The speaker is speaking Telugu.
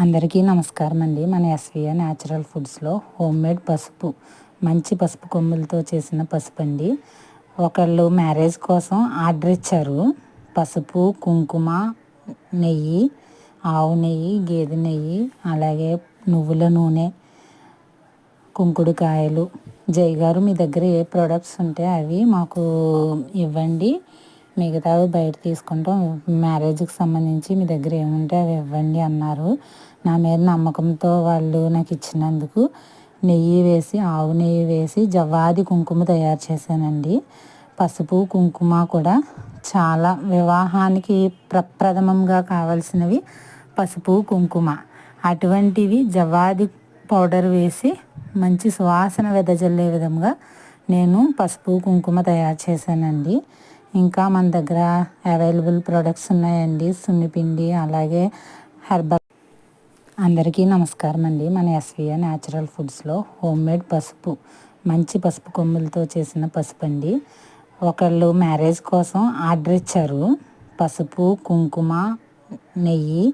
అందరికీ నమస్కారం అండి. మన ఎస్విఏ న్యాచురల్ ఫుడ్స్లో హోమ్మేడ్ పసుపు, మంచి పసుపు కొమ్ములతో చేసిన పసుపు అండి. ఒకళ్ళు మ్యారేజ్ కోసం ఆర్డర్ ఇచ్చారు. పసుపు, కుంకుమ, నెయ్యి, ఆవు నెయ్యి, గేదె నెయ్యి, అలాగే నువ్వుల నూనె, కుంకుడుకాయలు. జై గారు, మీ దగ్గర ఏ ప్రోడక్ట్స్ ఉంటే అవి మాకు ఇవ్వండి, మిగతావి బయట తీసుకుంటాం, మ్యారేజ్కి సంబంధించి మీ దగ్గర ఏముంటే అవి ఇవ్వండి అన్నారు. నా మీద నమ్మకంతో వాళ్ళు నాకు ఇచ్చినందుకు నెయ్యి వేసి, ఆవు నెయ్యి వేసి జవ్వాది కుంకుమ తయారు చేశానండి. పసుపు, కుంకుమ కూడా చాలా వివాహానికి ప్రప్రథమంగా కావాల్సినవి పసుపు, కుంకుమ. అటువంటివి జవ్వాది పౌడర్ వేసి మంచి సువాసన వెదజల్లే విధంగా నేను పసుపు, కుంకుమ తయారు చేశానండి. ఇంకా మన దగ్గర అవైలబుల్ ప్రొడక్ట్స్ ఉన్నాయండి, సున్నిపిండి, అలాగే హెర్బల్. అందరికీ నమస్కారం అండి. మన ఎస్విఏ న్యాచురల్ ఫుడ్స్లో హోమ్మేడ్ పసుపు, మంచి పసుపు కొమ్ములతో చేసిన పసుపు అండి. ఒకళ్ళు మ్యారేజ్ కోసం ఆర్డర్ ఇచ్చారు. పసుపు, కుంకుమ, నెయ్యి,